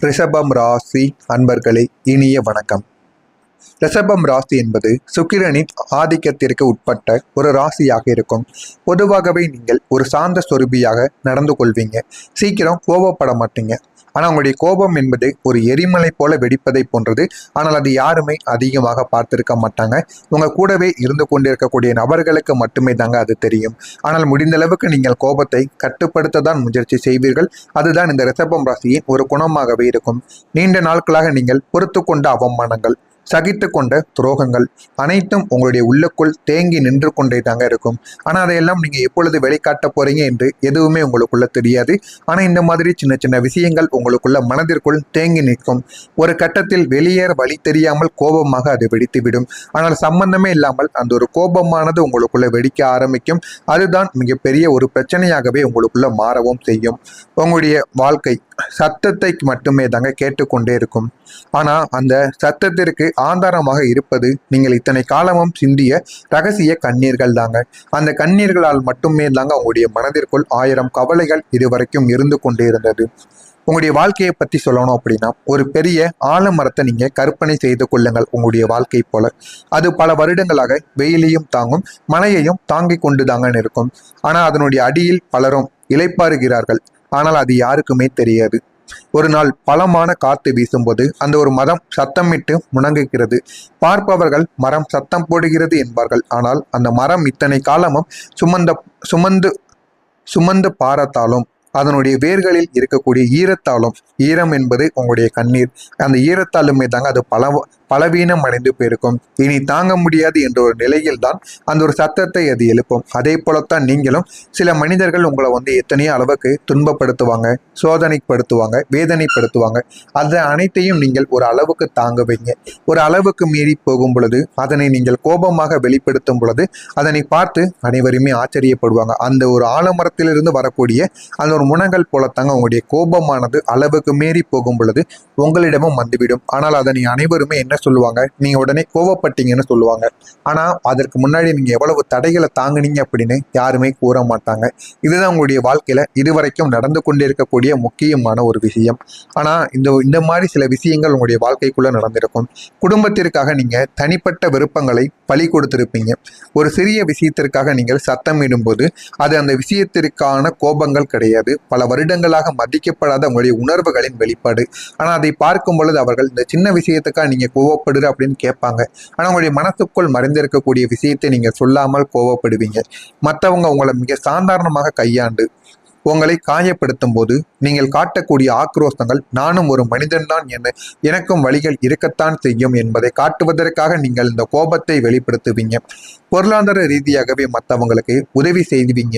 ரிஷபம் ராசி அன்பர்களே, இனிய வணக்கம். ரிஷபம் ராசி என்பது சுக்கிரனின் ஆதிக்கத்திற்கு உட்பட்ட ஒரு ராசியாக இருக்கும். பொதுவாகவே நீங்கள் ஒரு சாந்த சொரூபியாக நடந்து கொள்வீங்க. சீக்கிரம் கோபப்பட மாட்டீங்க. ஆனால் உங்களுடைய கோபம் என்பது ஒரு எரிமலை போல வெடிப்பதை போன்றது. ஆனால் அது யாருமே அதிகமாக பார்த்திருக்க மாட்டாங்க. உங்க கூடவே இருந்து கொண்டிருக்கக்கூடிய நபர்களுக்கு மட்டுமே தாங்க அது தெரியும். ஆனால் முடிந்த அளவுக்கு நீங்கள் கோபத்தை கட்டுப்படுத்த தான் முயற்சி செய்வீர்கள். அதுதான் இந்த ரிஷபம் ராசியின் ஒரு குணமாகவே இருக்கும். நீண்ட நாட்களாக நீங்கள் பொறுத்து கொண்ட அவமானங்கள், சகித்து கொண்ட துரோகங்கள் அனைத்தும் உங்களுடைய உள்ளுக்குள் தேங்கி நின்று கொண்டே தாங்க இருக்கும். ஆனால் அதையெல்லாம் நீங்க எப்பொழுது வெளிக்காட்ட போறீங்க என்று எதுவுமே உங்களுக்குள்ள தெரியாது. ஆனா இந்த மாதிரி சின்ன சின்ன விஷயங்கள் உங்களுக்குள்ள மனதிற்குள் தேங்கி நிற்கும். ஒரு கட்டத்தில் வெளியேற வழி தெரியாமல் கோபமாக அது வெடித்துவிடும். ஆனால் சம்பந்தமே இல்லாமல் அந்த ஒரு கோபமானது உங்களுக்குள்ள வெடிக்க ஆரம்பிக்கும். அதுதான் மிகப்பெரிய ஒரு பிரச்சனையாகவே உங்களுக்குள்ள மாறவும் செய்யும். உங்களுடைய வாழ்க்கை சத்தத்தை மட்டுமே தாங்க கேட்டுக்கொண்டே இருக்கும். ஆனா அந்த சத்தத்திற்கு ஆதாரமாக இருப்பது நீங்கள் இத்தனை காலமும் சிந்திய ரகசிய கண்ணீர்கள் தாங்க. அந்த கண்ணீர்களால் மட்டுமே தாங்க உங்களுடைய மனதிற்குள் 1000 கவலைகள் இதுவரைக்கும் இருந்து கொண்டே இருந்தது. உங்களுடைய வாழ்க்கையை பத்தி சொல்லணும் அப்படின்னா, ஒரு பெரிய ஆலமரத்தை நீங்க கற்பனை செய்து கொள்ளுங்கள். உங்களுடைய வாழ்க்கை போல அது பல வருடங்களாக வெயிலையும் தாங்கும், மழையையும் தாங்கி கொண்டு தாங்கன்னு இருக்கும். ஆனா அதனுடைய அடியில் பலரும் இளைப்பாறுகிறார்கள். ஆனால் அது யாருக்குமே தெரியாது. ஒரு நாள் பலமான காத்து வீசும்போது அந்த ஒரு மரம் சத்தமிட்டு முணங்குகிறது. பார்ப்பவர்கள் மரம் சத்தம் போடுகிறது என்பார்கள். ஆனால் அந்த மரம் இத்தனை காலமும் சுமந்து சுமந்து பாரத்தாலும் அதனுடைய வேர்களில் இருக்கக்கூடிய ஈரத்தாலும், ஈரம் என்பது உங்களுடைய கண்ணீர், அந்த ஈரத்தாலுமே தாங்க அது பலவீனம் அடைந்து போயிருக்கும். இனி தாங்க முடியாது என்ற ஒரு நிலையில் தான் அந்த ஒரு சத்தத்தை அது எழுப்பும். அதே போலத்தான் நீங்களும் சில மனிதர்கள் உங்களை எத்தனையோ அளவுக்கு துன்பப்படுத்துவாங்க, சோதனைப்படுத்துவாங்க, வேதனைப்படுத்துவாங்க. அதை அனைத்தையும் நீங்கள் ஒரு அளவுக்கு தாங்குவீங்க. ஒரு அளவுக்கு மீறி போகும் பொழுது அதனை நீங்கள் கோபமாக வெளிப்படுத்தும் பொழுது அதனை பார்த்து அனைவருமே ஆச்சரியப்படுவாங்க. அந்த ஒரு ஆலமரத்திலிருந்து வரக்கூடிய அந்த ஒரு முனங்கள் போலத்தாங்க உங்களுடைய கோபமானது அளவுக்கு மீறி போகும் பொழுது உங்களிடமும் வந்துவிடும். ஆனால் அதனை அனைவருமே என்ன சொல்லுவாங்க, நீங்க உடனே கோவப்பட்டீங்கன்னு சொல்லுவாங்க. ஆனா அதற்கு முன்னாடி நீங்க எவ்வளவு தடைகளை தாங்குனீங்க அப்படின்னு யாருமே கூற மாட்டாங்க. இதுதான் உங்களுடைய வாழ்க்கையில இதுவரைக்கும் நடந்து கொண்டிருக்கக்கூடிய முக்கியமான ஒரு விஷயம். ஆனா இந்த மாதிரி சில விஷயங்கள் உங்களுடைய வாழ்க்கைக்குள்ள நடந்திருக்கும். குடும்பத்திற்காக நீங்க தனிப்பட்ட விருப்பங்களை பலி கொடுத்திருப்பீங்க. ஒரு சிறிய விஷயத்திற்காக நீங்கள் சத்தமிடும் போது அது அந்த விஷயத்திற்கான கோபங்கள் கிடையாது, பல வருடங்களாக மதிக்கப்படாத உங்களுடைய உணர்வுகளின் வெளிப்பாடு. ஆனா அதை பார்க்கும் பொழுது அவர்கள் இந்த சின்ன விஷயத்துக்காக நீங்க கோவப்படுற அப்படின்னு கேட்பாங்க. ஆனா உங்களுடைய மனசுக்குள் மறைந்திருக்கக்கூடிய விஷயத்தை நீங்க சொல்லாமல் கோவப்படுவீங்க. மற்றவங்க உங்களை மிக சாதாரணமாக கையாண்டு உங்களை காயப்படுத்தும் போது நீங்கள் காட்டக்கூடிய ஆக்ரோஷங்கள், நானும் ஒரு மனிதன்தான், எனக்கும் வழிகள் இருக்கத்தான் செய்யும் என்பதை காட்டுவதற்காக நீங்கள் இந்த கோபத்தை வெளிப்படுத்துவீங்க. பொருளாதார ரீதியாகவே மற்றவங்களுக்கு உதவி செய்வீங்க.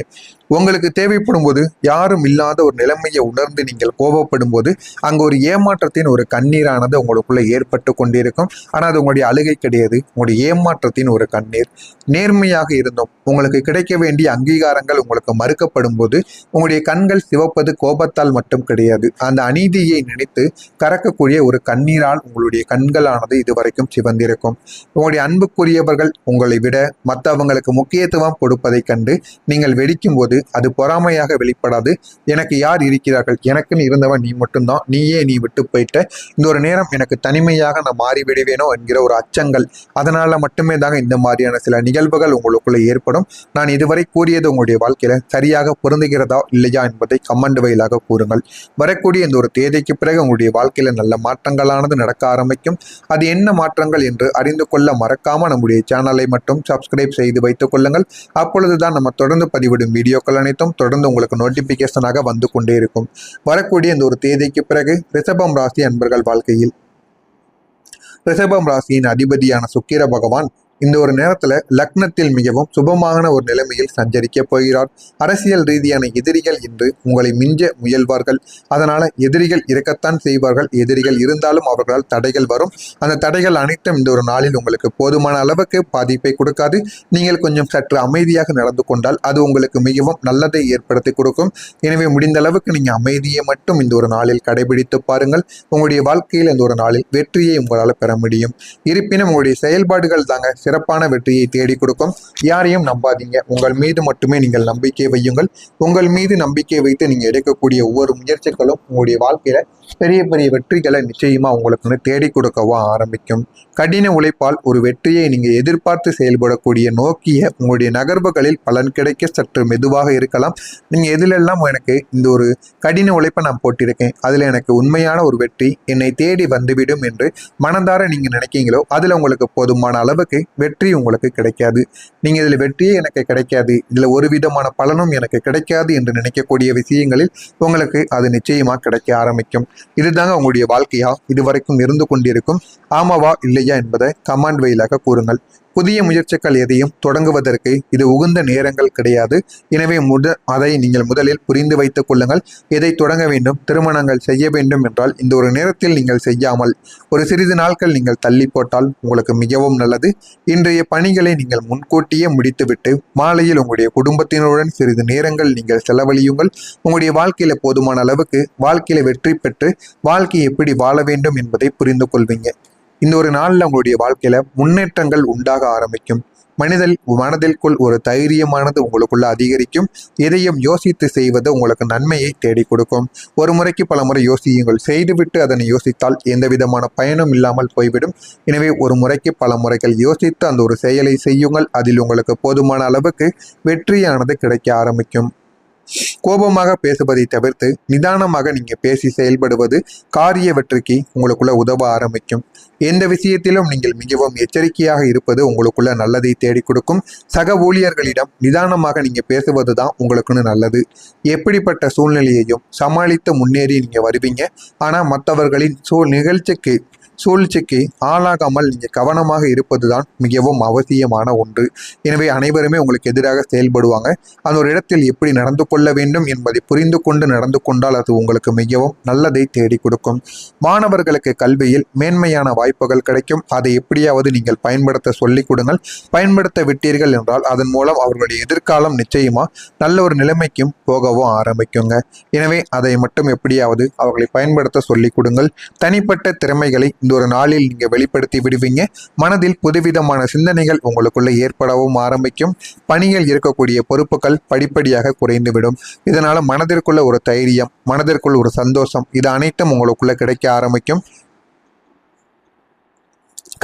உங்களுக்கு தேவைப்படும் போது யாரும் இல்லாத ஒரு நிலைமையை உணர்ந்து நீங்கள் கோபப்படும் போது அங்க ஒரு ஏமாற்றத்தின் ஒரு கண்ணீரானது உங்களுக்குள்ள ஏற்பட்டு கொண்டிருக்கும். ஆனால் அது உங்களுடைய அழுகை கிடையாது, உங்களுடைய ஏமாற்றத்தின் ஒரு கண்ணீர். நேர்மையாக இருந்தோம், உங்களுக்கு கிடைக்க வேண்டிய அங்கீகாரங்கள் உங்களுக்கு மறுக்கப்படும் போது உங்களுடைய கண்கள் சிவப்பது கோபத்தால் மட்டும் கிடையாது, அந்த அநீதியை நினைத்து கறக்கக்கூடிய ஒரு கண்ணீரால் உங்களுடைய கண்களானது இதுவரைக்கும் சிவந்திருக்கும். உங்களுடைய அன்புக்குரியவர்கள் உங்களை விட மற்றவங்களுக்கு முக்கியத்துவம் கொடுப்பதை கண்டு நீங்கள் வெடிக்கும் போது அது பொறாமையாக வெளிப்படாது. எனக்கு யார் இருக்கிறார்கள், எனக்குன்னு இருந்தவன் நீ மட்டும்தான், நீ விட்டு போயிட்ட, இந்த ஒரு நேரம் எனக்கு தனிமையாக நான் மாறிவிடுவேனோ என்கிற ஒரு அச்சங்கள், அதனால மட்டுமே தாங்க இந்த மாதிரியான சில நிகழ்வுகள் உங்களுக்குள்ள ஏற்படும். நான் இதுவரை கூறியது உங்களுடைய வாழ்க்கையில சரியாக பொருந்துகிறதா இல்லையா என்பதை கமெண்ட் வழியாக கூறுங்கள். வரக்கூடிய இந்த ஒரு தேதிக்கு பிறகு உங்களுடைய வாழ்க்கையில நல்ல மாற்றங்களானது நடக்க ஆரம்பிக்கும். அது என்ன மாற்றங்கள் என்று அறிந்து கொள்ள மறக்காம நம்முடைய சேனலை மட்டும் சப்ஸ்கிரைப் செய்து வைத்துக் கொள்ளுங்கள். அப்பொழுதுதான் நம்ம தொடர்ந்து பதிவிடும் வீடியோக்கள் அனைத்தும் தொடர்ந்து உங்களுக்கு நோட்டிபிகேஷனாக வந்து கொண்டே இருக்கும். வரக்கூடிய இந்த ஒரு தேதிக்கு பிறகு ரிஷபம் ராசி அன்பர்கள் வாழ்க்கையில் ரிஷபம் ராசியின் அதிபதியான சுக்கிர பகவான் இந்த ஒரு நேரத்துல லக்னத்தில் மிகவும் சுபமான ஒரு நிலைமையில் சஞ்சரிக்க போகிறார். அரசியல் ரீதியான எதிரிகள் இன்று உங்களை மிஞ்ச முயல்வார்கள். அதனால எதிரிகள் இருக்கத்தான் செய்வார்கள். எதிரிகள் இருந்தாலும் அவர்களால் தடைகள் வரும். அந்த தடைகள் அனைத்தும் இந்த ஒரு நாளில் உங்களுக்கு போதுமான அளவுக்கு பாதிப்பை கொடுக்காது. நீங்கள் கொஞ்சம் சற்று அமைதியாக நடந்து கொண்டால் அது உங்களுக்கு மிகவும் நல்லதை ஏற்படுத்தி கொடுக்கும். எனவே முடிந்த அளவுக்கு நீங்க அமைதியை மட்டும் இந்த ஒரு நாளில் கடைபிடித்து பாருங்கள். உங்களுடைய வாழ்க்கையில் இந்த ஒரு நாளில் வெற்றியை உங்களால் பெற முடியும். இருப்பினும் உங்களுடைய செயல்பாடுகள் தாங்க சிறப்பான வெற்றியை தேடி கொடுக்கும். யாரையும் நம்பாதீங்க, உங்கள் மீது மட்டுமே நீங்கள் நம்பிக்கை வையுங்கள். உங்கள் மீது நம்பிக்கை வைத்து நீங்க எடுக்கக்கூடிய ஒவ்வொரு முயற்சிகளும் உங்களுடைய வாழ்க்கையில பெரிய பெரிய வெற்றிகளை நிச்சயமா உங்களுக்குன்னு தேடி கொடுக்கவும் ஆரம்பிக்கும். கடின உழைப்பால் ஒரு வெற்றியை நீங்க எதிர்பார்த்து செயல்படக்கூடிய நோக்கிய உங்களுடைய நகர்வுகளில் பலன் கிடைக்க சற்று மெதுவாக இருக்கலாம். நீங்க எதிலெல்லாம் எனக்கு இந்த ஒரு கடின உழைப்பை நான் போட்டிருக்கேன், அதுல எனக்கு உண்மையான ஒரு வெற்றி என்னை தேடி வந்துவிடும் என்று மனதார நீங்க நினைக்கீங்களோ அதுல உங்களுக்கு போதுமான அளவுக்கு வெற்றி உங்களுக்கு கிடைக்காது. நீங்க இதுல வெற்றியே எனக்கு கிடைக்காது, இதுல ஒரு விதமான பலனும் எனக்கு கிடைக்காது என்று நினைக்கக்கூடிய விஷயங்களில் உங்களுக்கு அது நிச்சயமா கிடைக்க ஆரம்பிக்கும். இதுதாங்க உங்களுடைய வாழ்க்கையா இதுவரைக்கும் இருந்து கொண்டிருக்கும்? ஆமாவா இல்லையா என்பதை கமெண்ட் வாயிலாக கூறுங்கள். புதிய முயற்சிகள் எதையும் தொடங்குவதற்கு இது உகந்த நேரங்கள் கிடையாது. எனவே அதை நீங்கள் முதலில் புரிந்து வைத்துக் கொள்ளுங்கள். எதை தொடங்க வேண்டும், திருமணங்கள் செய்ய வேண்டும் என்றால் இந்த ஒரு நேரத்தில் நீங்கள் செய்யாமல் ஒரு சிறிது நாட்கள் நீங்கள் தள்ளி போட்டால் உங்களுக்கு மிகவும் நல்லது. இன்றைய பணிகளை நீங்கள் முன்கூட்டியே முடித்துவிட்டு மாலையில் உங்களுடைய குடும்பத்தினருடன் சிறிது நேரங்கள் நீங்கள் செலவழியுங்கள். உங்களுடைய வாழ்க்கையில போதுமான அளவுக்கு வாழ்க்கையில வெற்றி பெற்று வாழ்க்கையை எப்படி வாழ வேண்டும் என்பதை புரிந்து கொள்வீங்க. இந்த ஒரு நாளில் உங்களுடைய வாழ்க்கையில முன்னேற்றங்கள் உண்டாக ஆரம்பிக்கும். மனதிற்குள் ஒரு தைரியமானது உங்களுக்குள்ள அதிகரிக்கும். எதையும் யோசித்து செய்வது உங்களுக்கு நன்மையை தேடி கொடுக்கும். ஒரு முறைக்கு பல முறை யோசியுங்கள். செய்துவிட்டு அதனை யோசித்தால் எந்த விதமான பயனும் இல்லாமல் போய்விடும். எனவே ஒரு முறைக்கு பல முறைகள் யோசித்து அந்த ஒரு செயலை செய்யுங்கள். அதில் உங்களுக்கு போதுமான அளவுக்கு வெற்றியானது கிடைக்க ஆரம்பிக்கும். கோபமாக பேசுவதை தவிர்த்து நிதானமாக நீங்க பேசி செயல்படுவது காரிய வெற்றிக்கு உங்களுக்குள்ள உதவ ஆரம்பிக்கும். எந்த விஷயத்திலும் நீங்கள் மிகவும் எச்சரிக்கையாக இருப்பது உங்களுக்குள்ள நல்லதை தேடி கொடுக்கும். சக ஊழியர்களிடம் நிதானமாக நீங்க பேசுவதுதான் உங்களுக்குன்னு நல்லது. எப்படிப்பட்ட சூழ்நிலையையும் சமாளித்து முன்னேறி நீங்க வருவீங்க. ஆனா மற்றவர்களின் சூழ்ச்சிக்கு ஆளாகாமல் நீங்க கவனமாக இருப்பதுதான் மிகவும் அவசியமான ஒன்று. எனவே அனைவருமே உங்களுக்கு எதிராக செயல்படுவாங்க. அந்த ஒரு இடத்தில் எப்படி நடந்து கொள்ள வேண்டும் என்பதை புரிந்து கொண்டு நடந்து கொண்டால் அது உங்களுக்கு மிகவும் நல்லதை தேடி கொடுக்கும். மாணவர்களுக்கு கல்வியில் மேன்மையான வாய்ப்புகள் கிடைக்கும். அதை எப்படியாவது நீங்கள் பயன்படுத்த சொல்லிக் கொடுங்கள். பயன்படுத்த விட்டீர்கள் என்றால் அதன் மூலம் அவர்களுடைய எதிர்காலம் நிச்சயமா நல்ல ஒரு நிலைமைக்கும் போகவும் ஆரம்பிக்குங்க. எனவே அதை மட்டும் எப்படியாவது அவர்களை பயன்படுத்த சொல்லிக் கொடுங்கள். தனிப்பட்ட திறமைகளை இந்த ஒரு நாளில் நீங்க வெளிப்படுத்தி விடுவீங்க. மனதில் புதுவிதமான சிந்தனைகள் உங்களுக்குள்ள ஏற்படவும் ஆரம்பிக்கும். பணியில் இருக்கக்கூடிய பொறுப்புகள் படிப்படியாக குறைந்துவிடும். இதனால மனதிற்குள்ள ஒரு தைரியம், மனதிற்குள் ஒரு சந்தோஷம், இது அனைத்தும் உங்களுக்குள்ள கிடைக்க ஆரம்பிக்கும்.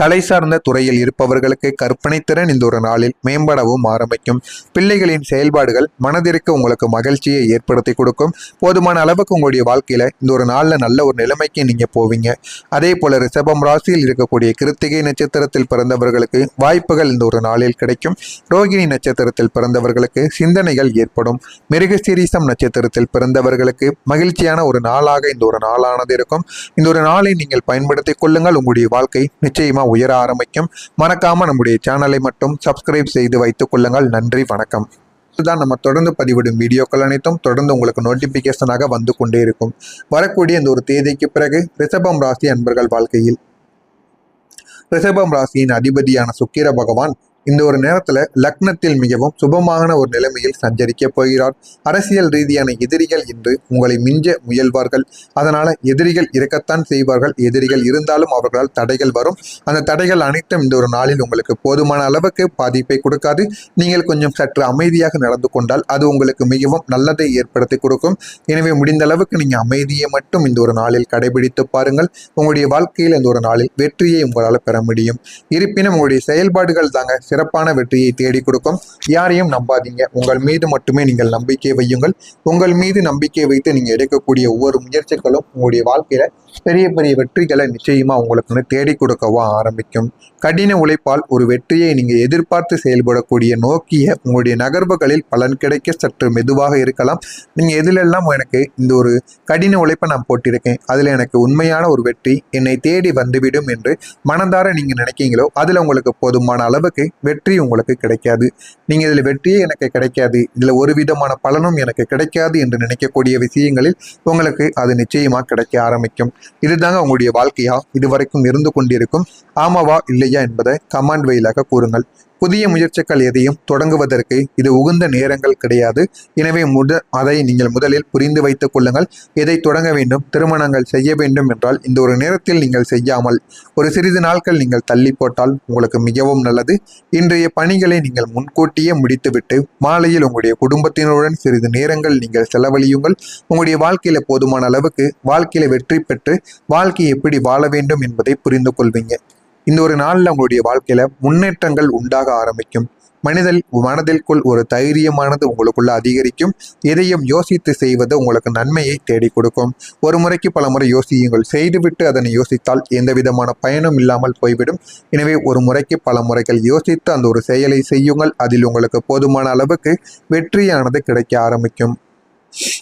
கலை சார்ந்த துறையில் இருப்பவர்களுக்கு கற்பனை திறன் இந்த ஒரு நாளில் மேம்படவும் ஆரம்பிக்கும். பிள்ளைகளின் செயல்பாடுகள் மனதிற்கு உங்களுக்கு மகிழ்ச்சியை ஏற்படுத்தி கொடுக்கும். போதுமான அளவுக்கு உங்களுடைய வாழ்க்கையில இந்த ஒரு நாள்ல நல்ல ஒரு நிலைமைக்கு நீங்க போவீங்க. அதே போல ரிஷபம் ராசியில் இருக்கக்கூடிய கிருத்திகை நட்சத்திரத்தில் பிறந்தவர்களுக்கு வாய்ப்புகள் இந்த ஒரு நாளில் கிடைக்கும். ரோகிணி நட்சத்திரத்தில் பிறந்தவர்களுக்கு சிந்தனைகள் ஏற்படும். மிருகசீரிசம் நட்சத்திரத்தில் பிறந்தவர்களுக்கு மகிழ்ச்சியான ஒரு நாளாக இந்த ஒரு நாளானது இருக்கும். இந்த ஒரு நாளை நீங்கள் பயன்படுத்திக் கொள்ளுங்கள். உங்களுடைய வாழ்க்கை நிச்சயமா உயர ஆரம்பிக்கும். மறக்காம நம்முடைய சேனலை மட்டும் சப்ஸ்கிரைப் செய்து வைத்துக் கொள்ளுங்கள். நன்றி, வணக்கம். இதுதான் நம்ம தொடர்ந்து பதிவிடும் வீடியோக்கள் அனைத்தும் தொடர்ந்து உங்களுக்கு நோட்டிபிகேஷனாக வந்து கொண்டே இருக்கும். வரக்கூடிய இந்த ஒரு தேதிக்கு பிறகு ரிஷபம் ராசி அன்பர்கள் வாழ்க்கையில் ரிஷபம் ராசியின் அதிபதியான சுக்கிர பகவான் இந்த ஒரு நேரத்துல லக்னத்தில் மிகவும் சுபமான ஒரு நிலைமையில் சஞ்சரிக்க போகிறார். அரசியல் ரீதியான எதிரிகள் இன்று உங்களை மிஞ்ச முயல்வார்கள். அதனால எதிரிகள் இருக்கத்தான் செய்வார்கள். எதிரிகள் இருந்தாலும் அவர்களால் தடைகள் வரும். அந்த தடைகள் அனைத்தும் இந்த ஒரு நாளில் உங்களுக்கு போதுமான அளவுக்கு பாதிப்பை கொடுக்காது. நீங்கள் கொஞ்சம் சற்று அமைதியாக நடந்து கொண்டால் அது உங்களுக்கு மிகவும் நல்லதை ஏற்படுத்தி கொடுக்கும். எனவே முடிந்த அளவுக்கு நீங்க அமைதியை மட்டும் இந்த ஒரு நாளில் கடைபிடித்து பாருங்கள். உங்களுடைய வாழ்க்கையில் இந்த ஒரு நாளில் வெற்றியை உங்களால் பெற முடியும். இருப்பினும் உங்களுடைய செயல்பாடுகள் தாங்க சிறப்பான வெற்றியை தேடி கொடுக்கும். யாரையும் நம்பாதீங்க. உங்கள் மீது மட்டுமே நீங்கள் நம்பிக்கை வையுங்கள். உங்கள் மீது நம்பிக்கை வைத்து நீங்க எடுக்கக்கூடிய ஒவ்வொரு முயற்சிகளும் உங்களுடைய வாழ்க்கையில பெரிய பெரிய வெற்றிகளை நிச்சயமா உங்களுக்கு தேடி கொடுக்கவும் ஆரம்பிக்கும். கடின உழைப்பால் ஒரு வெற்றியை நீங்க எதிர்பார்த்து செயல்படக்கூடிய நோக்கிய உங்களுடைய நகர்வுகளில் பலன் கிடைக்க சற்று மெதுவாக இருக்கலாம். நீங்க எதிலெல்லாம் எனக்கு இந்த ஒரு கடின உழைப்பை நான் போட்டிருக்கேன், அதுல எனக்கு உண்மையான ஒரு வெற்றி என்னை தேடி வந்துவிடும் என்று மனதார நீங்க நினைக்கீங்களோ அதுல உங்களுக்கு போதுமான அளவுக்கு வெற்றி உங்களுக்கு கிடைக்காது. நீங்க இதுல வெற்றியே எனக்கு கிடைக்காது, இதுல ஒரு விதமான பலனும் எனக்கு கிடைக்காது என்று நினைக்கக்கூடிய விஷயங்களில் உங்களுக்கு அது நிச்சயமா கிடைக்க ஆரம்பிக்கும். இதுதாங்க உங்களுடைய வாழ்க்கையா இதுவரைக்கும் இருந்து கொண்டிருக்கும்? ஆமாவா இல்லையா என்பதை கமெண்ட் வாயிலாக கூறுங்கள். புதிய முயற்சிகள் எதையும் தொடங்குவதற்கு இது உகந்த நேரங்கள் கிடையாது. எனவே அதை நீங்கள் முதலில் புரிந்து வைத்துக் கொள்ளுங்கள். எதை தொடங்க வேண்டும், திருமணங்கள் செய்ய வேண்டும் என்றால் இந்த ஒரு நேரத்தில் நீங்கள் செய்யாமல் ஒரு சிறிது நாட்கள் நீங்கள் தள்ளி போட்டால் உங்களுக்கு மிகவும் நல்லது. இன்றைய பணிகளை நீங்கள் முன்கூட்டியே முடித்துவிட்டு மாலையில் உங்களுடைய குடும்பத்தினருடன் சிறிது நேரங்கள் நீங்கள் செலவழியுங்கள். உங்களுடைய வாழ்க்கையில போதுமான அளவுக்கு வாழ்க்கையில வெற்றி பெற்று வாழ்க்கையை எப்படி வாழ வேண்டும் என்பதை புரிந்து கொள்வீங்க. இந்த ஒரு நாளில் உங்களுடைய வாழ்க்கையில முன்னேற்றங்கள் உண்டாக ஆரம்பிக்கும். மனதிற்குள் ஒரு தைரியமானது உங்களுக்குள்ள அதிகரிக்கும். எதையும் யோசித்து செய்வது உங்களுக்கு நன்மையை தேடி கொடுக்கும். ஒரு முறைக்கு பல முறை யோசியுங்கள். செய்துவிட்டு அதனை யோசித்தால் எந்த விதமான பயனும் இல்லாமல் போய்விடும். எனவே ஒரு முறைக்கு பல முறைகள் யோசித்து அந்த ஒரு செயலை செய்யுங்கள். அதில் உங்களுக்கு போதுமான அளவுக்கு வெற்றியானது கிடைக்க ஆரம்பிக்கும்.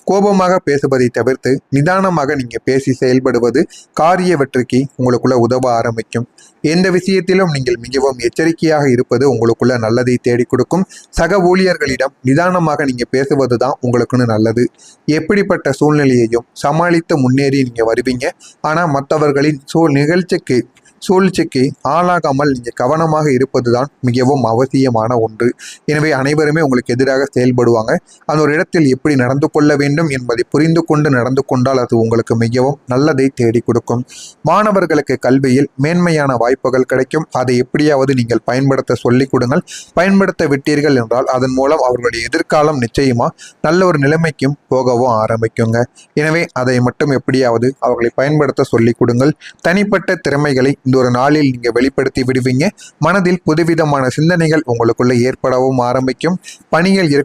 கோபமாக பேசுவதை தவிர்த்து நிதானமாக நீங்க பேசி செயல்படுவது காரிய வெற்றிக்கு உங்களுக்குள்ள உதவ ஆரம்பிக்கும். எந்த விஷயத்திலும் நீங்கள் மிகவும் எச்சரிக்கையாக இருப்பது உங்களுக்குள்ள நல்லதை தேடி கொடுக்கும். சக ஊழியர்களிடம் நிதானமாக நீங்க பேசுவதுதான் உங்களுக்குன்னு நல்லது. எப்படிப்பட்ட சூழ்நிலையையும் சமாளித்து முன்னேறி நீங்க வருவீங்க. ஆனா மற்றவர்களின் சூழ்ச்சிக்கு ஆளாகாமல் நீங்கள் கவனமாக இருப்பதுதான் மிகவும் அவசியமான ஒன்று. எனவே அனைவருமே உங்களுக்கு எதிராக செயல்படுவாங்க. அந்த ஒரு இடத்தில் எப்படி நடந்து கொள்ள வேண்டும் என்பதை புரிந்து கொண்டு நடந்து கொண்டால் அது உங்களுக்கு மிகவும் நல்லதை தேடி கொடுக்கும். மாணவர்களுக்கு கல்வியில் மேன்மையான வாய்ப்புகள் கிடைக்கும். அதை எப்படியாவது நீங்கள் பயன்படுத்த சொல்லிக் கொடுங்கள். பயன்படுத்த விட்டீர்கள் என்றால் அதன் மூலம் அவர்களுடைய எதிர்காலம் நிச்சயமா நல்ல ஒரு நிலைமைக்கும் போகவும் ஆரம்பிக்குங்க. எனவே அதை மட்டும் எப்படியாவது அவர்களை பயன்படுத்த சொல்லிக் கொடுங்கள். தனிப்பட்ட திறமைகளை இந்த ஒரு நாளில் நீங்க வெளிப்படுத்தி விடுவீங்க. மனதில் புதுவிதமான சிந்தனைகள் உங்களுக்குள்ள ஏற்படவும் ஆரம்பிக்கும். பணியில்